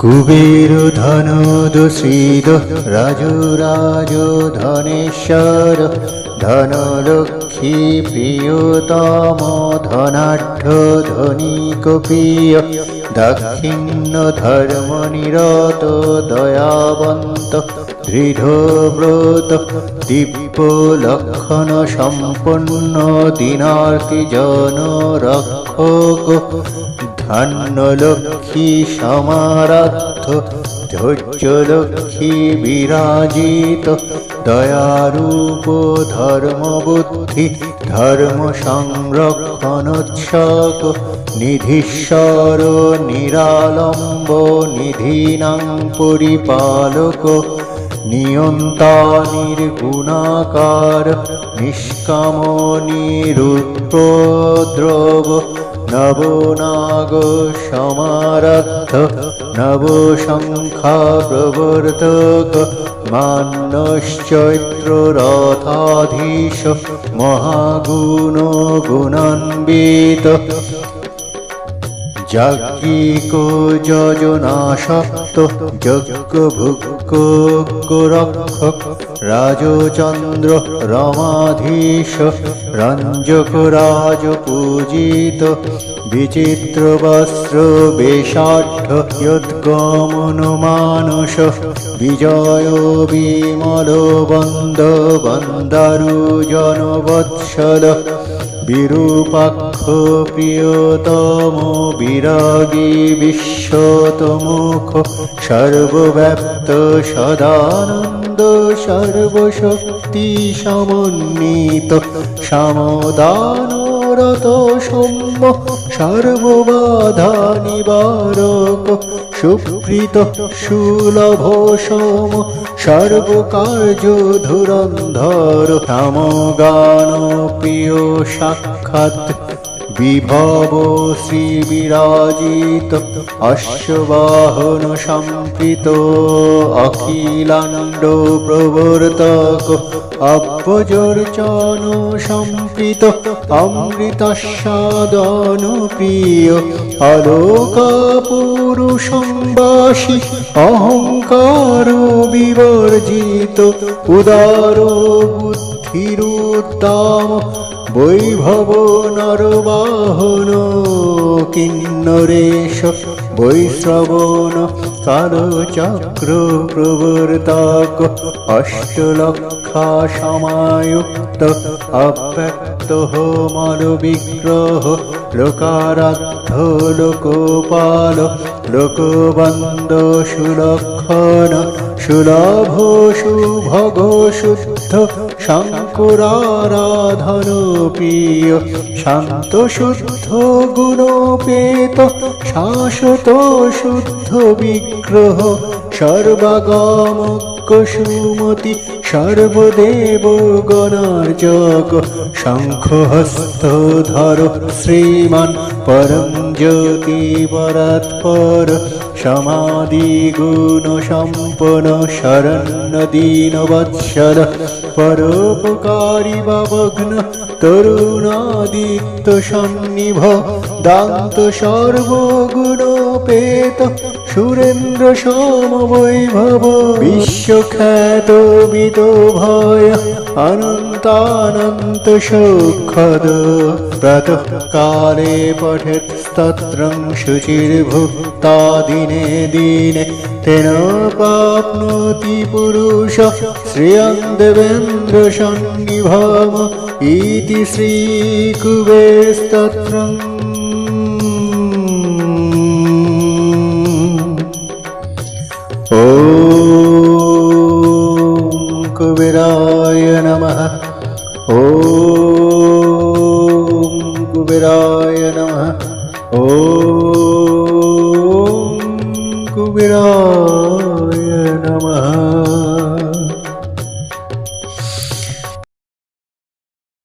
কুবের ধনদ শ্রীদ রাজরাজ ধনেশ্বর ধনলক্ষ্মী প্রিয়তম ধনাঢ্য ধনিক প্রিয় দাক্ষিণ্য ধর্ম নিরত দয়াবন্ত দৃঢ়ব্রত দিব্য লক্ষণ সম্পন্ন দীনার্তি জন রক্ষক ধন্যলক্ষ্মী সমারাধ্য ধৈর্যলক্ষ্মী বিরাজিত দয়ারূপ ধর্মবুদ্ধি ধর্ম সংরক্ষণোৎসক নিধীশ্বর নিরালম্ব নিধীনাং পরিপালক নিয়ন্তা নির্গুণাকার নিষ্কাম নিরুপদ্রব নবনাগ সমারাধ্য নবশঙ্খা প্রবর্তক মান্যশ্চৈত্র রথাধীশ মহাগুণ গুণান্বিত যাজ্ঞিক যজনাসক্ত যজ্ঞ ভুক্ষ রক্ষক রাজচন্দ্র রমাধীশ রঞ্জক রাজ পূজিত বিচিত্র বস্ত্র বেশাঢ্য যদ্গমন মানস বিজয় বিমল বন্দ বন্দারু জনবৎসল বিরূপাক্ষ প্রিয়তম বিরাগী বিশ্বতমুখ সর্বব্যাপ্ত সদানন্দ সর্বশক্তি সমন্বিত সমদানরত সৌম্য সর্ববাধা নিবারক সুপ্রীত সুলভ সম সর্বকার্য ধুরন্ধর সমগান প্রিয় সাক্ষাৎ বিভব শ্রী বিরাজিত অশ্ববাহন সম্প্রীত অখিলাণ্ড প্রবর্তক অব্বজর্চন সম্প্রীত অমৃতাস্বাদন প্রিয় অলোকা পুরুষম্বাসী অহংকার বিবর্জিত উদার বুদ্ধিরুদ্দাম বৈভব নরবাহন কিন্নরেশ বৈশ্রবণ কালচক্র প্রবর্তক অষ্টলক্ষা সমায়ুক্ত অব্যক্ত মল বিগ্রহ লোকারাধ্য লোকপাল লোকবন্দ সুলক্ষণ সুলভ সুভগ শুদ্ধ শঙ্করারাধন প্রিয় শান্ত শুদ্ধ গুণোপেত শাশ্বত শুদ্ধ বিগ্রহ সর্বাগমজ্ঞ সুমতি সর্বদেব গণার্জক শঙ্খহস্তধর শ্রীমান পরম জ্যোতি পরাৎপর সমাধি গুণ সম্পন্ন শরণ্য দীন বৎসল পরোপকারী ভগ্ন তরুণাদিত্য সন্নিভ দান্ত সর্বগুণোপেত সুরেন্দ্র সম বৈভব বিশ্বখ্যাত বিত ভয় অনন্তানন্ত সৌখদ প্রাতঃ কালে পঠেৎ স্তোত্রং শুচির্ভুক্তা দিনে দিনে তেন প্রাপ্নोति পুরুষ শ্রিয়ং দেবেন্দ্র সন্নিভম ইতি শ্রী কুবের স্তোত্রং। ওম কুবেরায় নমঃ। ওম কুবেরায় নমঃ। ওম কুবেরায়